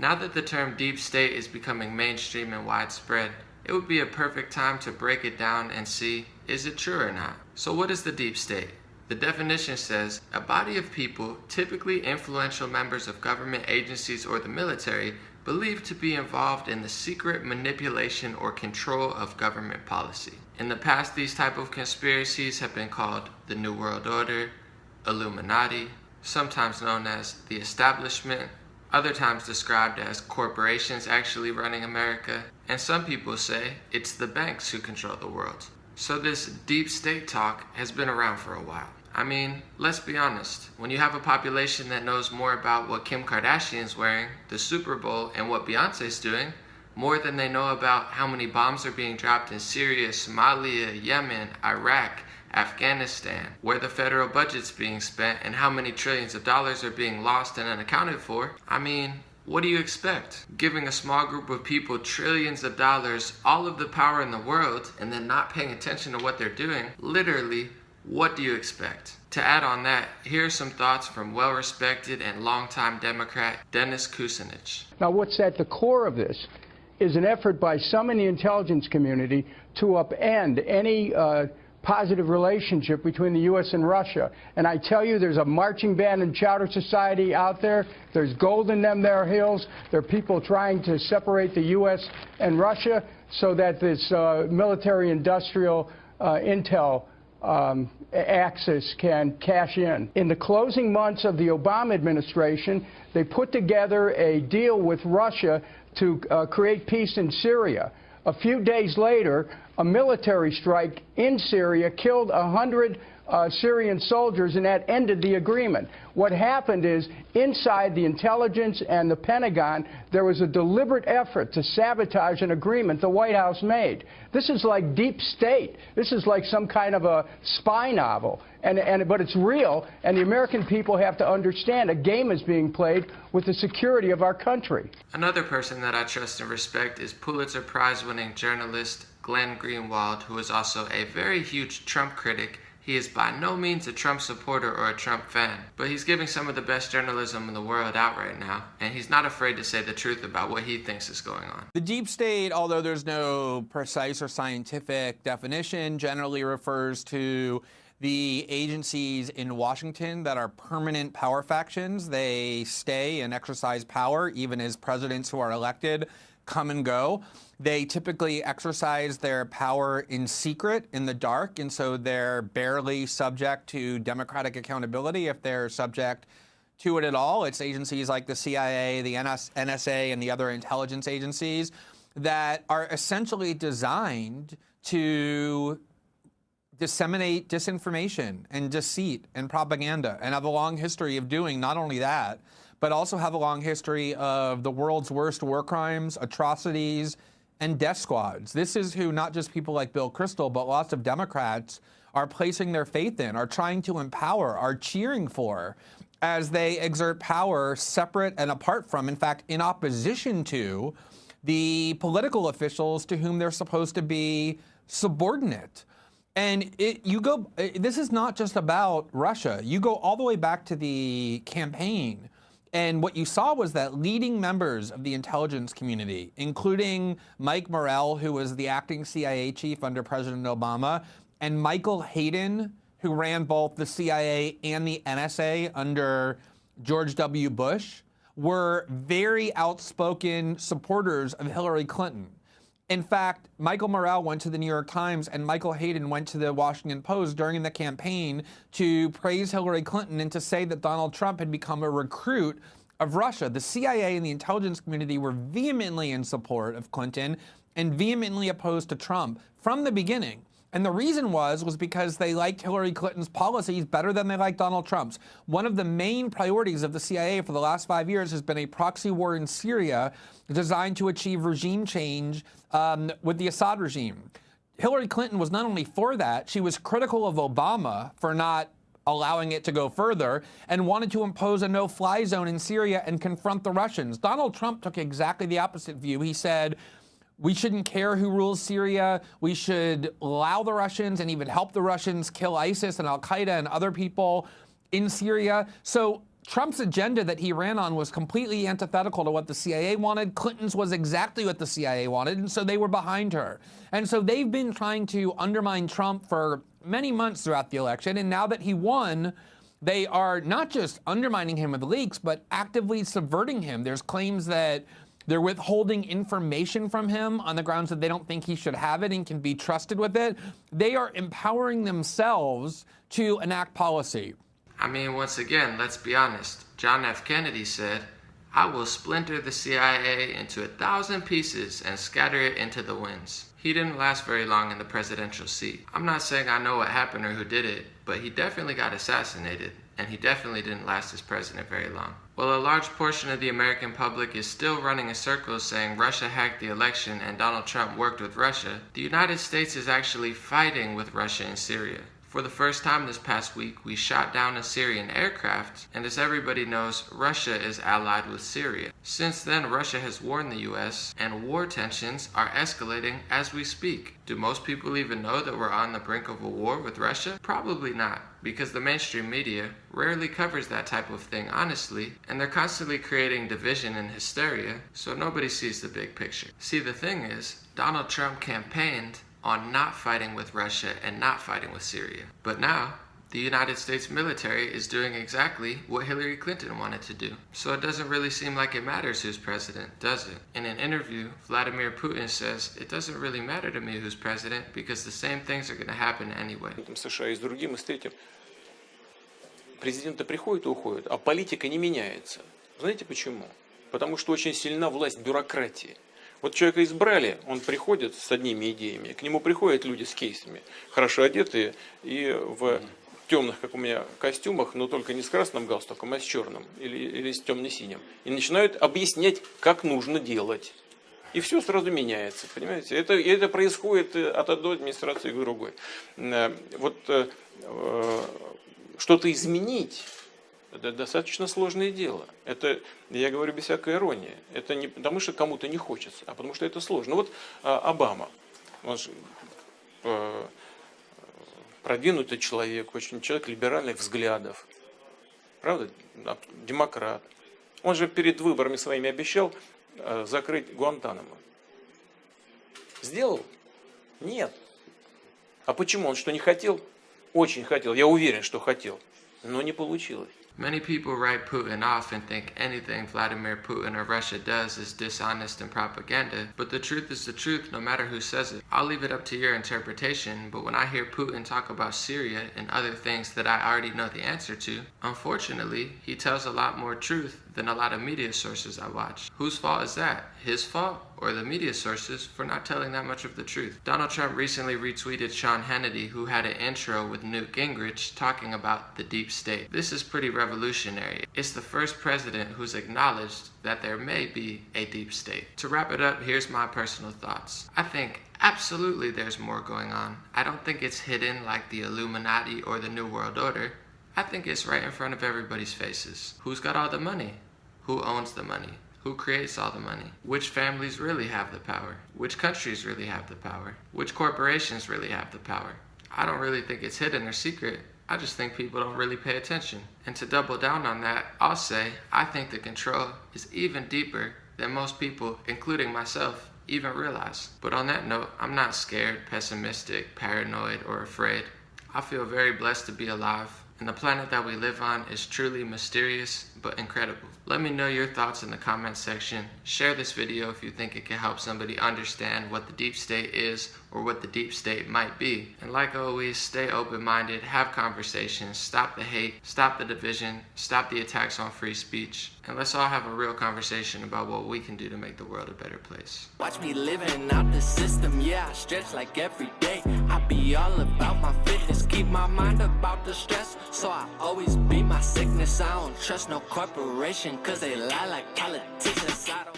Now that the term deep state is becoming mainstream and widespread, it would be a perfect time to break it down and see, is it true or not? So what is the deep state? The definition says, a body of people, typically influential members of government agencies or the military, believed to be involved in the secret manipulation or control of government policy. In the past, these type of conspiracies have been called the New World Order, Illuminati, sometimes known as the establishment, other times described as corporations actually running America, and some people say it's the banks who control the world. So this deep state talk has been around for a while. I mean, let's be honest, when you have a population that knows more about what Kim Kardashian's wearing, the Super Bowl, and what Beyonce's doing, more than they know about how many bombs are being dropped in Syria, Somalia, Yemen, Iraq, Afghanistan, where the federal budget's being spent, and how many trillions of dollars are being lost and unaccounted for, I mean, what do you expect? Giving a small group of people trillions of dollars, all of the power in the world, and then not paying attention to what they're doing, literally, what do you expect? To add on that, here are some thoughts from well-respected and longtime Democrat Dennis Kucinich. Now, what's at the core of this is an effort by some in the intelligence community to upend any positive relationship between the U.S. and Russia. And I tell you, there's a marching band and chowder society out there. There's gold in them there hills. There are people trying to separate the U.S. and Russia so that this military-industrial intel axis can cash in. In the closing months of the Obama administration, they put together a deal with Russia to create peace in Syria. A few days later, a military strike in Syria killed 100 Syrian soldiers, and that ended the agreement. What happened is, inside the intelligence and the Pentagon, there was a deliberate effort to sabotage an agreement the White House made. This is like deep state. This is like some kind of a spy novel. But it's real, and the American people have to understand a game is being played with the security of our country. Another person that I trust and respect is Pulitzer Prize-winning journalist Glenn Greenwald, who is also a very huge Trump critic. He is by no means a Trump supporter or a Trump fan, but he's giving some of the best journalism in the world out right now, and he's not afraid to say the truth about what he thinks is going on. The deep state, although there's no precise or scientific definition, generally refers to the agencies in Washington that are permanent power factions. They stay and exercise power even as presidents who are elected come and go. They typically exercise their power in secret, in the dark, and so they're barely subject to democratic accountability if they're subject to it at all. It's agencies like the CIA, the NSA, and the other intelligence agencies that are essentially designed to disseminate disinformation and deceit and propaganda, and have a long history of doing not only that, but also have a long history of the world's worst war crimes, atrocities, and death squads. This is who not just people like Bill Kristol, but lots of Democrats are placing their faith in, are trying to empower, are cheering for, as they exert power separate and apart from, in fact, in opposition to, the political officials to whom they're supposed to be subordinate. And this is not just about Russia. You go all the way back to the campaign, and what you saw was that leading members of the intelligence community, including Mike Morrell, who was the acting CIA chief under President Obama, and Michael Hayden, who ran both the CIA and the NSA under George W. Bush, were very outspoken supporters of Hillary Clinton. In fact, Michael Morrell went to the New York Times and Michael Hayden went to the Washington Post during the campaign to praise Hillary Clinton and to say that Donald Trump had become a recruit of Russia. The CIA and the intelligence community were vehemently in support of Clinton and vehemently opposed to Trump from the beginning. And the reason was because they liked Hillary Clinton's policies better than they liked Donald Trump's. One of the main priorities of the CIA for the last 5 years has been a proxy war in Syria designed to achieve regime change with the Assad regime. Hillary Clinton was not only for that, she was critical of Obama for not allowing it to go further and wanted to impose a no-fly zone in Syria and confront the Russians. Donald Trump took exactly the opposite view. He said, we shouldn't care who rules Syria. We should allow the Russians and even help the Russians kill ISIS and Al-Qaeda and other people in Syria. So Trump's agenda that he ran on was completely antithetical to what the CIA wanted. Clinton's was exactly what the CIA wanted, and so they were behind her. And so they've been trying to undermine Trump for many months throughout the election, and now that he won, they are not just undermining him with leaks, but actively subverting him. There's claims that they're withholding information from him on the grounds that they don't think he should have it and can be trusted with it. They are empowering themselves to enact policy. I mean, once again, let's be honest. John F. Kennedy said, "I will splinter the CIA into 1,000 pieces and scatter it into the winds." He didn't last very long in the presidential seat. I'm not saying I know what happened or who did it, but he definitely got assassinated, and he definitely didn't last as president very long. While a large portion of the American public is still running in circles saying Russia hacked the election and Donald Trump worked with Russia, the United States is actually fighting with Russia in Syria. For the first time this past week, we shot down a Syrian aircraft, and as everybody knows, Russia is allied with Syria. Since then, Russia has warned the US, and war tensions are escalating as we speak. Do most people even know that we're on the brink of a war with Russia? Probably not, because the mainstream media rarely covers that type of thing honestly, and they're constantly creating division and hysteria, so nobody sees the big picture. See, the thing is, Donald Trump campaigned on not fighting with Russia and not fighting with Syria. But now, the United States military is doing exactly what Hillary Clinton wanted to do. So it doesn't really seem like it matters who's president, does it? In an interview, Vladimir Putin says, "It doesn't really matter to me who's president because the same things are going to happen anyway." США и с другим, и с третьим. Президенты приходят и уходят, а политика не меняется. Знаете почему? Потому что очень сильна власть бюрократии. Вот человека избрали, он приходит с одними идеями, к нему приходят люди с кейсами, хорошо одетые и в темных, как у меня, костюмах, но только не с красным галстуком, а с черным или с темно-синим. И начинают объяснять, как нужно делать. И все сразу меняется, понимаете? Это происходит от одной администрации к другой. Вот что-то изменить — это достаточно сложное дело. Это, я говорю без всякой иронии. Это не потому, что кому-то не хочется, а потому что это сложно. Вот Обама, он же продвинутый человек, очень человек либеральных взглядов. Правда? Демократ. Он же перед выборами своими обещал закрыть Гуантанамо. Сделал? Нет. А почему? Он что, не хотел? Очень хотел. Я уверен, что хотел. Но не получилось. Many people write Putin off and think anything Vladimir Putin or Russia does is dishonest and propaganda, but the truth is the truth no matter who says it. I'll leave it up to your interpretation, but when I hear Putin talk about Syria and other things that I already know the answer to, unfortunately, he tells a lot more truth than a lot of media sources I watch. Whose fault is that? His fault or the media sources for not telling that much of the truth? Donald Trump recently retweeted Sean Hannity, who had an intro with Newt Gingrich talking about the deep state. This is pretty revolutionary. It's the first president who's acknowledged that there may be a deep state. To wrap it up, here's my personal thoughts. I think absolutely there's more going on. I don't think it's hidden like the Illuminati or the New World Order. I think it's right in front of everybody's faces. Who's got all the money? Who owns the money? Who creates all the money? Which families really have the power? Which countries really have the power? Which corporations really have the power? I don't really think it's hidden or secret. I just think people don't really pay attention. And to double down on that, I'll say I think the control is even deeper than most people, including myself, even realize. But on that note, I'm not scared, pessimistic, paranoid, or afraid. I feel very blessed to be alive. And the planet that we live on is truly mysterious but incredible. Let me know your thoughts in the comments section. Share this video if you think it can help somebody understand what the deep state is or what the deep state might be. And like always, stay open-minded, have conversations, stop the hate, stop the division, stop the attacks on free speech, and let's all have a real conversation about what we can do to make the world a better place. Watch me living out the system, yeah, I stretch like every day. I be all about my fitness, keep my mind about the stress, so I always beat my sickness. I don't trust no corporation, cause they lie like politicians. I don't